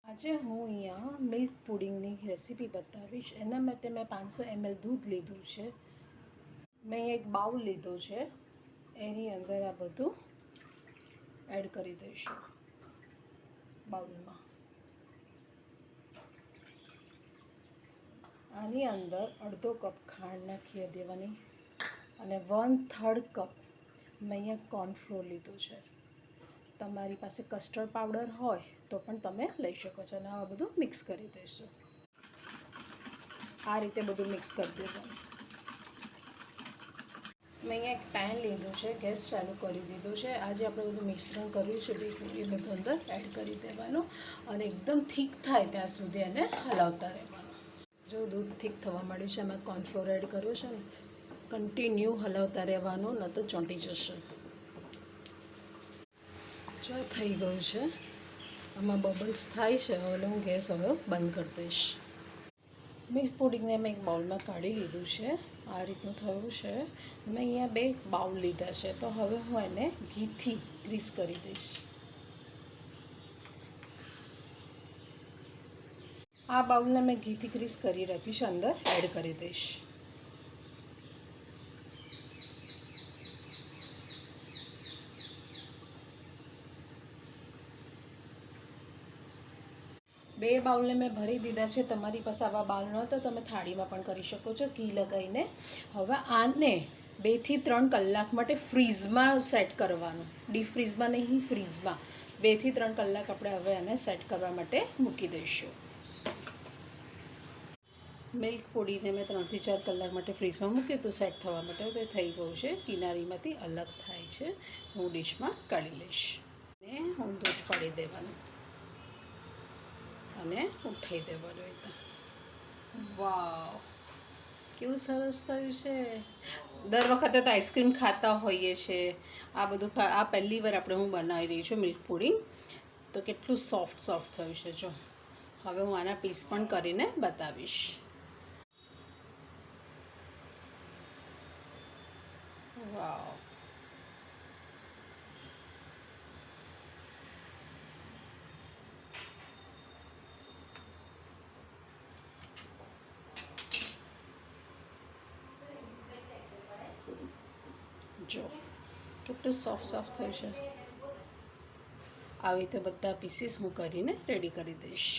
આજે હું અહીંયા મિલ્ક પુડિંગની રેસીપી બતાવીશ. એના માટે મેં 500 ml દૂધ લીધું છે. મેં એક બાઉલ લીધો છે, એની અંદર આ બધું એડ કરી દઈશું બાઉલમાં. આની અંદર અડધો કપ ખાંડ નાખી દેવાની અને 1/3 કપ મેં અહીંયા કોર્નફ્લોર લીધું છે. તમારી પાસે કસ્ટર્ડ પાવડર હોય તો પણ તમે લઈ શકો છો. અને આ બધું મિક્સ કરી દઈશું. આ રીતે બધું મિક્સ કરી દેવાનું. મેં અહીંયા એક પેન લીધું છે, ગેસ ચાલુ કરી દીધો છે. આજે આપણે બધું મિશ્રણ કર્યું છે એ બધું અંદર એડ કરી દેવાનું અને એકદમ થીક થાય ત્યાં સુધી એને હલાવતા રહેવાનું. જો દૂધ થીક થવા માંડ્યું છે, એમાં કોર્નફ્લોર એડ કર્યો છે ને, કન્ટિન્યુ હલાવતા રહેવાનું, ન તો ચોંટી જશે. જો થઈ ગયું છે, આમાં બબલ્સ થાય છે. હવે હું ગેસ બંધ કરી દઈશ. મિલ્ક પુડિંગને મેં એક બાઉલમાં કાઢી લીધું છે. આ રીતનું થયું છે. મેં અહીંયા 2 બાઉલ લીધા છે, તો હવે હું એને ઘીથી ગ્રીસ કરી દઈશ. આ બાઉલને મેં ઘીથી ગ્રીસ કરી રાખ્યું છે, અંદર એડ કરી દઈશ. બે બાઉલને મેં ભરી દીધા છે. તમારી પાસે આવા બાઉલ ન હોય તો તમે થાળીમાં પણ કરી શકો છો ઘી લગાવીને. હવે આને 2 થી 3 કલાક માટે ફ્રીઝમાં સેટ કરવાનું. ડીપ ફ્રીઝમાં નહીં, ફ્રીઝમાં 2 થી 3 કલાક આપણે હવે આને સેટ કરવા માટે મૂકી દઈશું. મિલ્ક પુડિંગને મેં 3 થી 4 કલાક માટે ફ્રીઝમાં મૂક્યું હતું સેટ થવા માટે. હવે થઈ ગયું છે, કિનારીમાંથી અલગ થાય છે. હું ડીશમાં કાઢી લઈશ અને ઊંધું જ પાડી દેવાનું અને ઉઠાવી દેવાનું એકદમ. વાવ, કેવું સરસ થયું છે. દર વખતે તો આઈસ્ક્રીમ ખાતા હોઈએ છીએ. આ બધું આ પહેલી વાર હું બનાવી રહી છું મિલ્ક પુડિંગ. તો કેટલું સોફ્ટ થયું છે. જો હવે હું આના પીસ પણ કરીને બતાવીશ. વાવ, જો કેટલું સોફ્ટ થયું છે. આવી રીતે બધા પીસીસ હું કરીને રેડી કરી દઈશ.